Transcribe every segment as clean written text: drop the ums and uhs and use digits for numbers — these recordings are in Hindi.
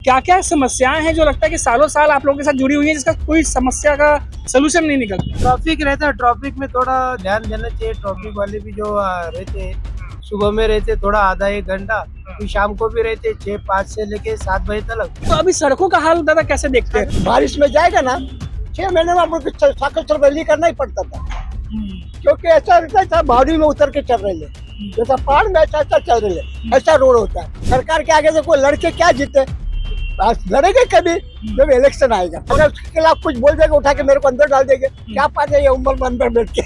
क्या क्या समस्याएं हैं जो लगता है कि सालों साल आप लोगों के साथ जुड़ी हुई है, जिसका कोई समस्या का सोल्यूशन नहीं निकलता? ट्रैफिक रहता है, ट्रैफिक में थोड़ा ध्यान देना चाहिए। ट्रैफिक वाले भी जो रहते हैं, सुबह में रहते थोड़ा आधा एक घंटा, फिर शाम को भी रहते 6-5 से लेके 7 बजे तक। तो अभी सड़कों का हाल दादा कैसे देखते हैं? बारिश में जाएगा ना 6 महीने में हम लोग को साइकिल चलबंदी करना ही पड़ता था, क्योंकि ऐसा रहता था बावड़ी में उतर के चल रहे हैं, जैसा पहाड़ में ऐसा ऐसा चल रहे हैं, ऐसा रोड होता है। सरकार के आगे से कोई लड़के क्या जीते, बस लड़ेंगे कभी जब इलेक्शन आएगा। अगर उसके खिलाफ कुछ बोल देगा उठा के मेरे को अंदर डाल देंगे, क्या पाते ये उम्र में अंदर बैठ के।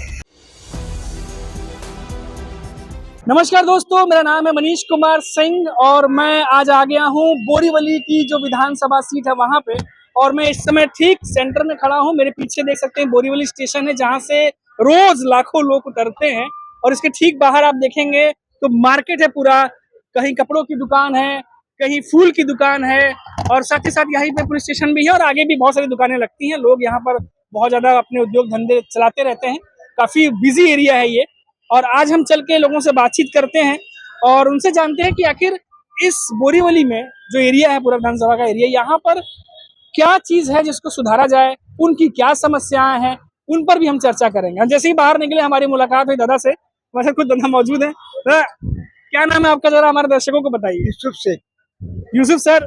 नमस्कार दोस्तों, मेरा नाम है मनीष कुमार सिंह और मैं आज आ गया हूँ बोरीवली की जो विधानसभा सीट है वहां पे। और मैं इस समय ठीक सेंटर में खड़ा हूँ। मेरे पीछे देख सकते हैं बोरीवली स्टेशन है, जहां से रोज लाखों लोग उतरते हैं। और इसके ठीक बाहर आप देखेंगे तो मार्केट है पूरा, कहीं कपड़ों की दुकान है, कहीं फूल की दुकान है, और साथ ही साथ यहीं पे पुलिस स्टेशन भी है और आगे भी बहुत सारी दुकानें लगती हैं। लोग यहाँ पर बहुत ज्यादा अपने उद्योग धंधे चलाते रहते हैं। काफी बिजी एरिया है ये। और आज हम चल के लोगों से बातचीत करते हैं और उनसे जानते हैं कि आखिर इस बोरीवली में जो एरिया है, पूरा विधानसभा का एरिया, यहाँ पर क्या चीज है जिसको सुधारा जाए, उनकी क्या समस्याएं हैं, उन पर भी हम चर्चा करेंगे। हम जैसे ही बाहर निकले हमारी मुलाकात हुई दादा से। हमारे साथ खुद दादा मौजूद है। दादा, क्या नाम है आपका, जरा हमारे दर्शकों को बताइए। यूसुफ से यूसुफ सर,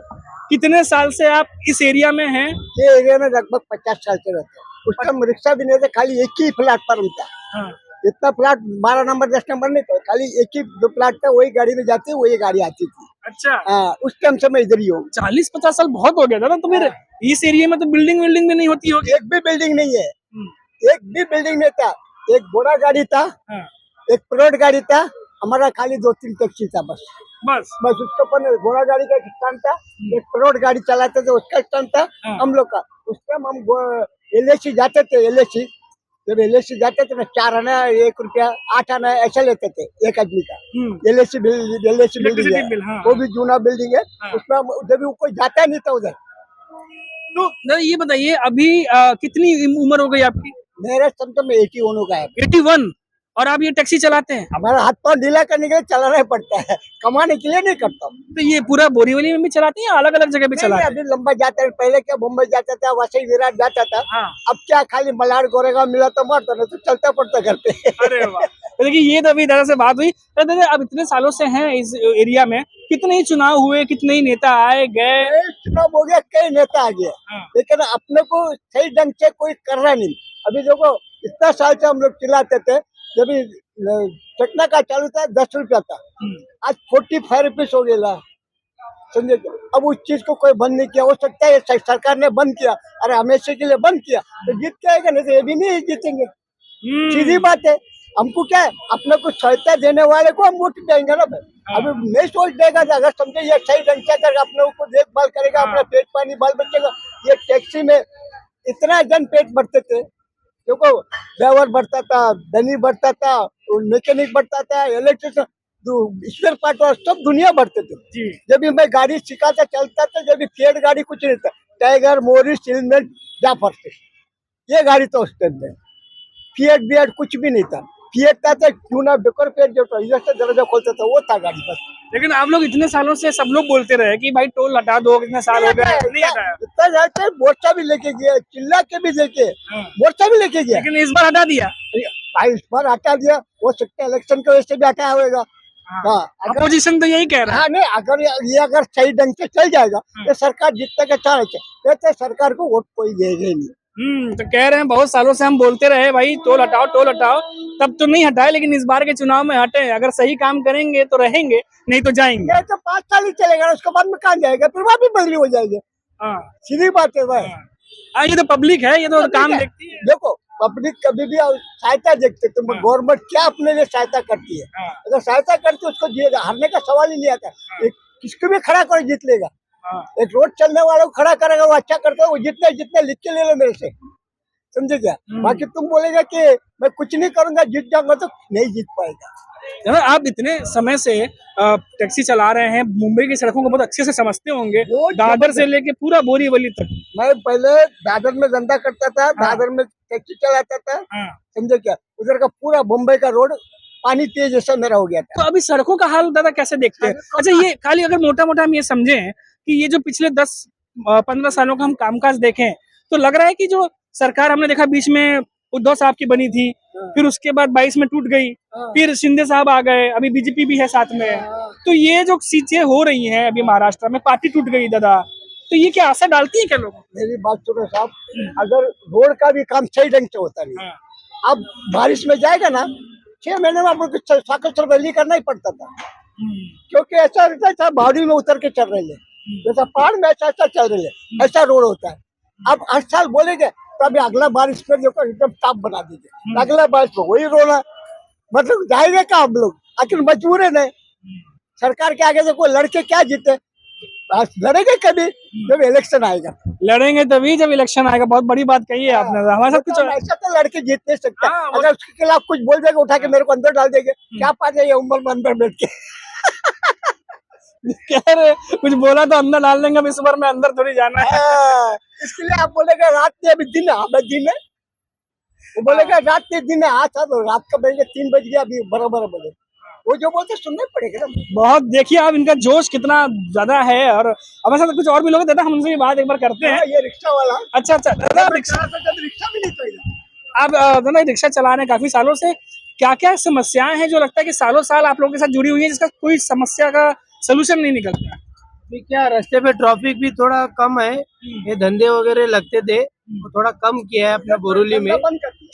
कितने साल से आप इस एरिया में हैं? ये एरिया में लगभग 50 साल से रहते हैं। उस टाइम रिक्शा भी नहीं थे, खाली एक ही प्लेटफॉर्म था। हाँ। इतना प्लाट 12 नंबर 10 नंबर नहीं था, खाली एक ही जो प्लाट था वही गाड़ी में जाती, वही गाड़ी आती थी। अच्छा, उस टाइम से मैं इधर ही हूँ। 40-50 साल बहुत हो गया दादा। तो फिर इस एरिया में तो बिल्डिंग भी नहीं होती होगी? एक भी बिल्डिंग नहीं है, एक भी बिल्डिंग नहीं था। एक घोड़ा गाड़ी था, हाँ। एक प्लॉट गाड़ी था, हमारा खाली 2-3 टैक्सी था बस। बस उसके ऊपर घोड़ा गाड़ी का एक स्टैंड था, एक प्लॉट गाड़ी चलाते थे उसका स्टैंड था। हाँ। हम लोग का उस टाइम हम LIC जाते थे। LIC जब LIC जाते थे ना 4 आना 1 रुपया 8 आना ऐसा लेते थे एक आदमी का। LIC बिल्डिंग है, बिल, हाँ। वो भी जूना बिल्डिंग है। हाँ। उसमें जब कोई जाता नहीं था उधर। तो दादा ये बताइए, अभी कितनी उम्र हो गई आपकी? मेरे समय तो मैं 81 का है। 81? और आप ये टैक्सी चलाते हैं? हमारा हाथ पाँव ढीला करने के लिए चलाना ही पड़ता है, कमाने के लिए नहीं करता। तो ये पूरा बोरीवली में भी चलाते हैं या अलग अलग जगह पे चलाते हैं? अभी लंबा जाता है, पहले क्या मुंबई जाता था, वैसे ही विराट जाता था। हाँ। अब क्या खाली मलाड गोरेगांव मिला तो मरता, नहीं तो चलता पड़ता घर पे। अरे वाह। तो देखिए, ये तो अभी दादा से बात हुई। तो दादा, अब इतने सालों से हैं इस एरिया में, कितने ही चुनाव हुए, कितने ही नेता आए गए? चुनाव हो गया, कई नेता आ गया। हाँ। लेकिन अपने को सही ढंग से कोई कर रहा नहीं। अभी देखो, इतना साल से हम लोग चिल्लाते थे, जब चटना का चालू था 10 रुपया था, आज 45 रुपीज हो गया। समझे? अब उस चीज को कोई बंद नहीं किया। हो सकता है सरकार ने बंद किया, अरे हमेशा के लिए बंद किया तो जीत के आएगा, नहीं तो ये भी नहीं जीतेंगे। सीधी बात है। हमको क्या है, अपने को सहायता देने वाले को हम वोट देंगे ना भाई। अभी नहीं सोच देगा, अगर समझे ये सही ढंग से अगर अपने को देखभाल करेगा, अपना पेट पानी बाल बच्चे का। ये टैक्सी में इतना जन पेट भरते थे, देखो ड्राइवर बढ़ता था, धनी बढ़ता था, मैकेनिक बढ़ता था, इलेक्ट्रिशियन, स्पेयर पार्ट और सब दुनिया बढ़ते थे। जब भी मैं गाड़ी सिखाता चलता था, जब भी फेड गाड़ी कुछ नहीं था, टाइगर मोरिस सिलमेट जाफर से ये गाड़ी तो उस टाइम में फिएट बिएट कुछ भी नहीं था। फिएट था तो चूना बेकर पेट जो था इधर से दरवाजा खोलता था, वो था गाड़ी बस। लेकिन आप लोग इतने सालों से सब लोग बोलते रहे कि भाई टोल हटा दो, कितने साल हो गए, नहीं हटाया। इतना जाते मोर्चा भी लेके गया, चिल्ला के भी लेके मोर्चा भी लेके गया, लेकिन इस बार हटा दिया। भाई इस बार हटा दिया। हो सकता है इलेक्शन की वजह से भी हटाया होगा। हाँ, अपोजिशन तो यही कह रहा है। हाँ नहीं, अगर सही ढंग से चल जाएगा तो सरकार जीतने का चांस है, तो सरकार को वोट कोई देगा ही नहीं। तो कह रहे हैं बहुत सालों से हम बोलते रहे भाई टोल हटाओ टोल हटाओ, तब तो नहीं हटाए, लेकिन इस बार के चुनाव में हटे। अगर सही काम करेंगे तो रहेंगे, नहीं तो जाएंगे। ये तो 5 साल ही चलेगा, उसके बाद में कहाँ जाएगा, फिर वहाँ भी बदली हो जाएगी। हाँ, सीधी बात है भाई। ये तो पब्लिक है, ये तो काम देखती है। देखो पब्लिक कभी भी सहायता देखते, तुम गवर्नमेंट क्या अपने लिए सहायता करती है। अगर सहायता करती है उसको जिएगा, हारने का सवाल ही नहीं आता। किसको भी खड़ा कर जीत लेगा। एक रोड चलने वाले को खड़ा करेगा, वो अच्छा करता है, वो जितने लिख के ले लो मेरे से, समझे क्या। बाकी तुम बोलेगा कि मैं कुछ नहीं करूंगा जीत जाऊंगा, तो नहीं जीत पाएगा। आप इतने समय से टैक्सी चला रहे हैं, मुंबई की सड़कों को बहुत अच्छे से समझते होंगे, दादर से लेके पूरा बोरीवली तक। मैं पहले दादर में धंधा करता था, दादर में टैक्सी चलाता था, समझे क्या। उधर का पूरा मुंबई का रोड पानी तेज जैसा मेरा हो गया था। तो अभी सड़कों का हाल दादा कैसे देखते हैं? अच्छा, ये खाली अगर मोटा मोटा हम ये समझे कि ये जो पिछले 10-15 सालों का हम कामकाज देखें तो लग रहा है कि जो सरकार हमने देखा बीच में उद्धव साहब की बनी थी, फिर उसके बाद 22 में टूट गई, फिर शिंदे साहब आ गए, अभी बीजेपी भी है साथ में। तो ये जो चीजें हो रही हैं अभी महाराष्ट्र में, पार्टी टूट गई दादा, तो ये क्या असर डालती है क्या लोगों को? मेरी बात सुनो साहब, अगर रोड का भी काम सही ढंग से होता नहीं, अब बारिश में जाएगा ना, 6 महीने में हम लोग को साइकिल सरबंदी करना ही पड़ता था, क्योंकि ऐसा रहता था बावड़ी में उतर के चल रहे हैं, जैसा पहाड़ में ऐसा ऐसा चल रहे हैं, ऐसा रोड होता है। अब हर साल बोलेंगे तो अभी अगला बारिश में देखो एकदम साफ बना दीजिए, अगला बारिश में वही रोना, मतलब जाएंगे क्या हम लोग, आखिर मजबूर है नहीं। सरकार के आगे देखो लड़के क्या जीते, बस लड़ेंगे कभी जब इलेक्शन आएगा, लड़ेंगे तभी जब इलेक्शन आएगा। बहुत बड़ी बात कही है आपने, हमारे साथ कुछ ऐसा तो लड़के जीत नहीं सकते। हाँ, अगर उसके खिलाफ कुछ बोल देगा उठा के मेरे को अंदर डाल देंगे, क्या पा जाइए उम्र में अंदर बैठ के। कह रहे कुछ बोला तो अंदर डाल देंगे, अब इस बार में अंदर थोड़ी जाना है। हाँ, इसके लिए आप बोलेगा रात नहीं अभी दिन है, अभी दिन है, वो बोलेगा रात नहीं दिन है, आज तो रात का बजेगा 3 बज गया, अभी बराबर बजे, वो जो बोलते सुनना ही पड़ेगा ना। बहुत देखिए आप इनका जोश कितना ज्यादा है। और अब ऐसा तो कुछ और भी लोग हैं, दादा हम उनसे भी बात एक बार करते हैं। ये रिक्शा वाला, अच्छा अच्छा दादा, रिक्शा रिक्शा भी नहीं चाहिए। आप दादा रिक्शा चला रहे हैं काफी सालों से, क्या क्या समस्याएं हैं जो लगता है कि सालों साल आप लोगों के साथ जुड़ी हुई है, जिसका कोई समस्या का सोल्यूशन नहीं निकलता है? अभी क्या रास्ते पे ट्रैफिक भी थोड़ा कम है, ये धंधे वगैरह लगते थे वो थोड़ा कम किया है अपना बोरीवली में,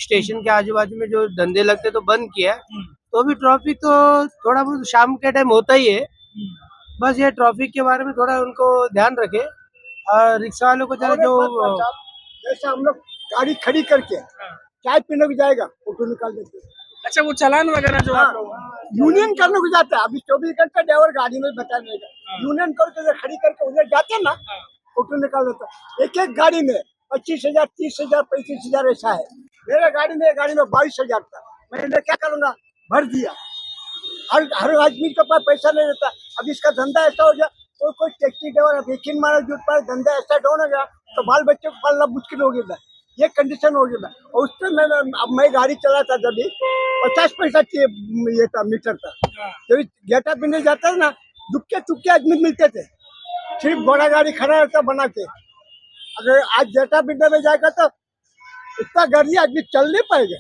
स्टेशन के आजू बाजू में जो धंधे लगते तो बंद किया है। तो भी ट्रैफिक तो थोड़ा बहुत शाम के टाइम होता ही है, बस ये ट्रैफिक के बारे में थोड़ा उनको ध्यान रखे। और रिक्शा वालों को जरा जो जैसे हम लोग गाड़ी खड़ी करके चाय पीने को जाएगा, फोटो निकाल देते हैं। अच्छा वो चालान वगैरह जो आप लोग यूनियन करने को जाता है, अभी 24 घंटा ड्राइवर गाड़ी में बैठा रहेगा, यूनियन करके खड़ी करके उधर जाते हैं ना, फोटो निकाल देता है। एक एक गाड़ी में 25,000, 30,000, 35,000 ऐसा है। मेरे गाड़ी में 22,000 था, मैंने क्या करूंगा, भर दिया। हर आदमी के पास पैसा नहीं रहता। अब इसका धंधा ऐसा हो गया, कोई टैक्सी ड्राइवर अब यकीन मानो जुट पर धंधा ऐसा डाउन हो गया तो बाल बच्चे को पालना मुश्किल हो गया, ये कंडीशन हो गया। और उससे मैं गाड़ी चलाता जब 50 पैसा ये था मीटर था, जब गेटा पिंडे जाता है ना, दुक्के तुक्के आदमी मिलते थे, सिर्फ बड़ा गाड़ी खड़ा रहता बना के। अगर आज गेटा पिंडे में जाएगा तो इतना गाड़ी आदमी चल नहीं पाएगा।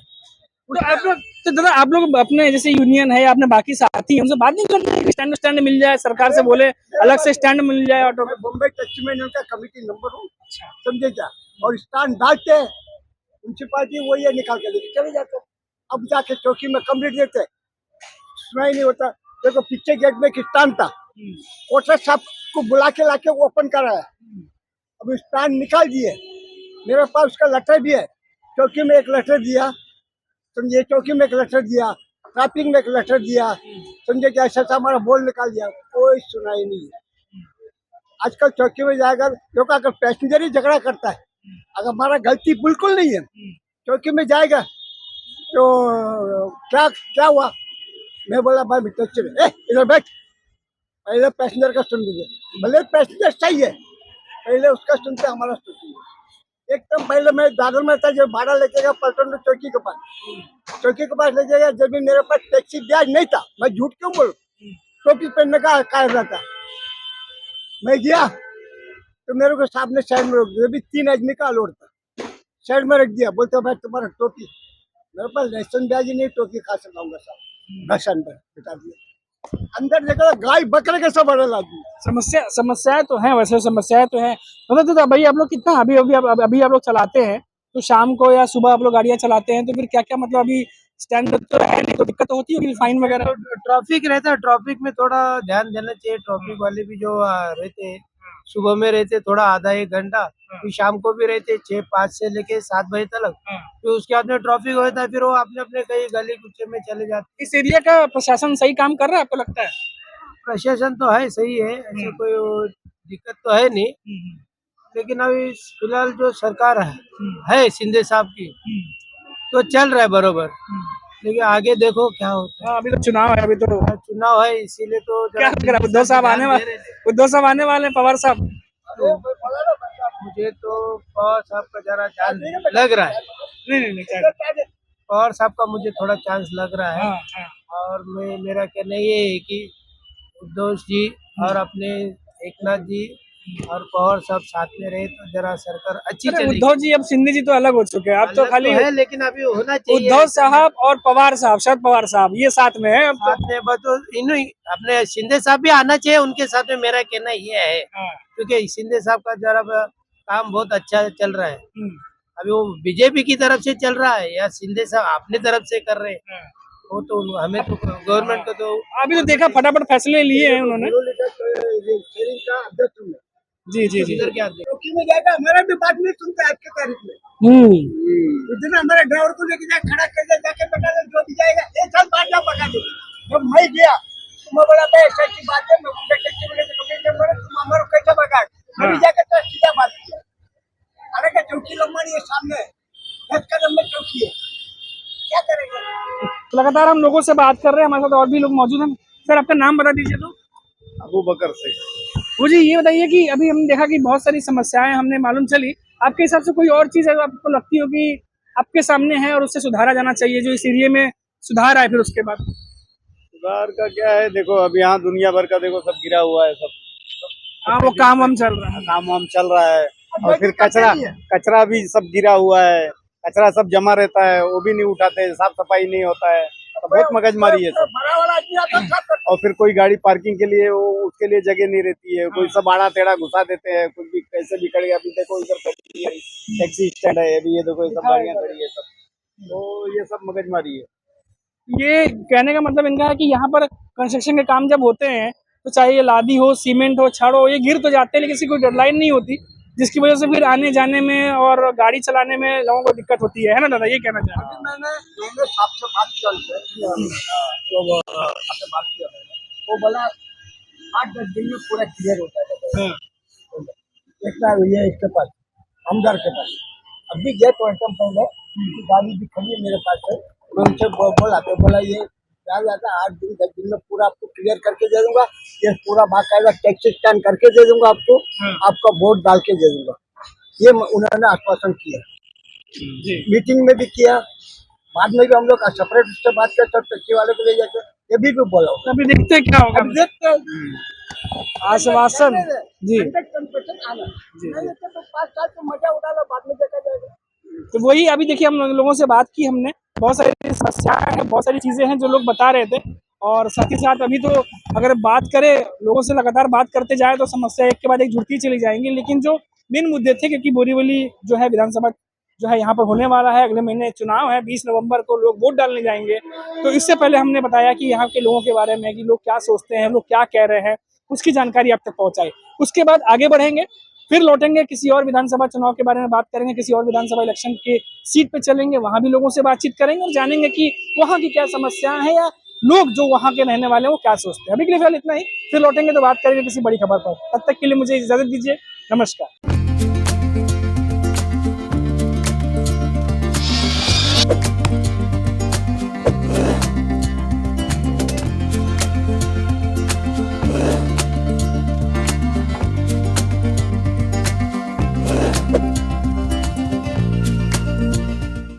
तो आप लोग, तो दादा आप लोग अपने जैसे यूनियन है, आपने बाकी साथी हमसे बात नहीं करते हैं कि स्टैंड मिल जाए, सरकार से बोले अलग से स्टैंड मिल जाए ऑटो का? बम्बई टैक्सी में उनका कमेटी नंबर हूँ, समझे क्या, और स्टैंड डालते हैं, म्यूनसिपालिटी वो ये निकाल के लेके चले जाते हैं। अब जाके चौकी में कंप्लीट देते, सुनाई नहीं होता। देखो पीछे गेट में एक स्टैंड था, कोटर साहब को बुला के लाके ओपन कराया, अब स्टैंड निकाल दिए। मेरे पास उसका लेटर भी है, चौकी में एक लेटर दिया, समझे, चौकी में एक लेटर दिया, ट्रैफिक में एक लेटर दिया, समझे क्या, ऐसा हमारा बोर्ड निकाल दिया, कोई सुनाई नहीं है। आजकल चौकी में जाकर देखो, अगर पैसेंजर ही झगड़ा करता है, अगर हमारा गलती बिल्कुल नहीं है, चौकी में जाएगा तो क्या क्या हुआ, मैं बोला भाई टैक्सी में इधर बैठ, पहले पैसेंजर का सुन लीजिए, भले पैसेंजर सही है, पहले उसका सुनते हमारा सुनिए। एकदम पहले मैं दादर में था, जब भाड़ा लेके गया पलटन चौकी के पास ले जाएगा, जब भी मेरे पास टैक्सी ब्याज नहीं था, मैं झूठ क्यों बोलूं, टोपी पहनने का कायदा था। मैं गया तो मेरे को साहब ने साइड में रोक दिया, भी 3 आदमी का लोड था, साइड में रख दिया, बोलते भाई तुम्हारा टोपी, मेरे पास लाइसेंस ब्याज ही नहीं, टोपी खा सकूंगा साहब, बस अंदर बिठा दिया। अंदर देखा गाय बकरे के सब बड़े आदमी। समस्याएं तो हैं, वैसे समस्याएं तो हैं। मतलब तो भाई आप लोग कितना अभी आप लोग चलाते हैं, तो शाम को या सुबह आप लोग गाड़ियां चलाते हैं, तो फिर क्या क्या मतलब अभी स्टैंड तो है नहीं, तो दिक्कत होती होगी, फाइन वगैरह? ट्रैफिक रहता है, ट्रैफिक में थोड़ा ध्यान देना चाहिए। ट्रैफिक वाले भी जो रहते हैं, सुबह में रहते थोड़ा आधा 1 घंटा, फिर शाम को भी रहते 6-5 से लेके 7 बजे तक, फिर उसके बाद में ट्रैफिक होता है, फिर वो अपने अपने कई गली कुचे में चले जाते। इस एरिया का प्रशासन सही काम कर रहा है आपको लगता है? प्रशासन तो है, सही है, ऐसे कोई वो दिक्कत तो है नहीं, लेकिन अभी फिलहाल जो सरकार है शिंदे साहब की, तो चल रहा है बरोबर, लेकिन आगे देखो क्या होता हाँ, अभी तो चुनाव है, अभी तो है। चुनाव है, इसीलिए तो क्या लग रहा है, उद्धव साहब आने वाले हैं, पवार साहब? मुझे तो पवार साहब का जरा चांस लग रहा है, नहीं पवार साहब का मुझे थोड़ा चांस लग रहा है। हाँ, हाँ। और मेरा कहना ये है कि उद्धव जी और अपने एकनाथ जी और पवार साहब साथ में रहे तो जरा सरकार अच्छी अरे चलेगी। उद्धव जी, अब शिंदे जी तो अलग हो चुके हैं, अब तो अलग खाली है लेकिन अभी होना चाहिए उद्धव ऐसा नहीं। साहब और पवार साहब, शरद पवार साहब, ये साथ में है अब तो। साथ में बस तो इन्हीं अपने शिंदे साहब भी आना चाहिए उनके साथ में, मेरा कहना ये है हाँ, क्योंकि शिंदे साहब का जरा काम बहुत अच्छा चल रहा है। हम्म, अभी वो बीजेपी की तरफ से चल रहा है या शिंदे साहब अपनी तरफ से कर रहे हैं, हाँ। वो तो हमें तो गवर्नमेंट को तो अभी तो देखा फटाफट फैसले लिए हैं उन्होंने। शेयरिंग का अध्यक्ष हूँ मैं। जी जी जी। इधर क्या देखते चौकी में जाएगा, हमारा भी बात नहीं सुनता आज के तारीख में। हम्म, उस दिन हमारे ड्राइवर को लेके जाए, खड़ा कर दे, जाके बता दे जो भी जाएगा, एक साल बाद जा पका दे। जब मैं गया तो मैं बोला था ऐसा की बात है, मैं उनके टैक्सी में लेके तुम हमारे कैसे भगा, अभी जाके तो सीधा बात किया। अरे क्या चौकी लंबानी है सामने, 10 कदम में चौकी है, क्या करेंगे? तो लगातार हम लोगों से बात कर रहे हैं, हमारे साथ और भी लोग मौजूद हैं। सर, आपका नाम बता दीजिए तो। अबू बकर से। वो जी, ये बताइए कि अभी हमने देखा कि बहुत सारी समस्याएं हमने मालूम चली, आपके हिसाब से कोई और चीज है जो आपको लगती हो कि आपके सामने है और उससे सुधारा जाना चाहिए, जो इस एरिया में सुधार आए फिर उसके बाद? सुधार का क्या है, देखो अब यहाँ दुनिया भर का देखो सब गिरा हुआ है, सब हाँ, वो काम हम चल रहा है। काम वाम चल रहा है। और फिर कचरा कचरा भी सब गिरा हुआ है, कचरा सब जमा रहता है, वो भी नहीं उठाते, साफ सफाई नहीं होता है, तो बहुत मगजमारी है सब। बड़ा वाला आदमी आता है, साफ करता और फिर कोई गाड़ी पार्किंग के लिए वो उसके लिए जगह नहीं रहती है, कोई सब आड़ा टेढ़ा घुसा देते हैं, कुछ भी कैसे भी खड़े। अभी देखो इधर खड़ी है, टैक्सी स्टैंड है, अभी ये देखो ये सब गाड़ियाँ खड़ी है सब, तो ये सब मगजमारी है। ये कहने का मतलब इनका है कि यहाँ पर कंस्ट्रक्शन के काम जब होते हैं तो चाहे ये लादी हो, सीमेंट हो, छड़ हो, ये गिर तो जाते हैं लेकिन इसकी कोई डेडलाइन नहीं होती, जिसकी वजह से फिर आने जाने में और गाड़ी चलाने में लोगों को दिक्कत होती है ना दादा, ये कहना चाह रहे हैं? है। मैंने साहब से बात किया उनसे, वो आपसे बात किया मैंने, वो बोला 8-10 दिन में पूरा क्लियर हो जाएगा। इतना ये इसके पास हमदर के पास अभी गए तो एकदम पहले उनकी गाड़ी भी खड़ी है मेरे पास है, मैं उनसे बोला तो बोला ये क्या जाता 8-10 दिन में पूरा आपको क्लियर करके दे दूंगा, ये पूरा बाकायदा टैक्सी स्टैंड करके दे दूंगा आपको, आपका बोर्ड डाल के दे दूंगा, ये उन्होंने आश्वासन किया। जी। मीटिंग में भी किया, बाद में भी हम लोग सेपरेट उससे बात करते टैक्सी वाले को ले जाते, ये भी बोला। अभी देखते हैं क्या होगा। अब देखते हैं। आश्वासन जी 100% आना, नहीं लेते तो 5 साल तो मजा उड़ा लो, बाद में देखा जाएगा। तो वही अभी देखिए हम लोगों से बात की हमने, बहुत सारी समस्याएं हैं, बहुत सारी चीजें हैं जो लोग बता रहे थे, और साथ ही साथ अभी तो अगर बात करें लोगों से लगातार बात करते जाए तो समस्या एक के बाद एक जुड़ती चली जाएंगी, लेकिन जो मेन मुद्दे थे, क्योंकि बोरीवली जो है विधानसभा जो है यहाँ पर होने वाला है, अगले महीने चुनाव है, 20 नवंबर को लोग वोट डालने जाएंगे, तो इससे पहले हमने बताया कि यहाँ के लोगों के बारे में कि लोग क्या सोचते हैं, लोग क्या कह रहे हैं, उसकी जानकारी आप तक पहुंचाई। उसके बाद आगे बढ़ेंगे, फिर लौटेंगे, किसी और विधानसभा चुनाव के बारे में बात करेंगे, किसी और विधानसभा इलेक्शन के सीट पे चलेंगे, वहां भी लोगों से बातचीत करेंगे और जानेंगे कि वहां की क्या समस्याएं हैं या लोग जो वहां के रहने वाले हैं वो क्या सोचते हैं। अभी के लिए फिलहाल इतना ही, फिर लौटेंगे तो बात करेंगे किसी बड़ी खबर पर। तब तक के लिए मुझे इजाजत दीजिए, नमस्कार।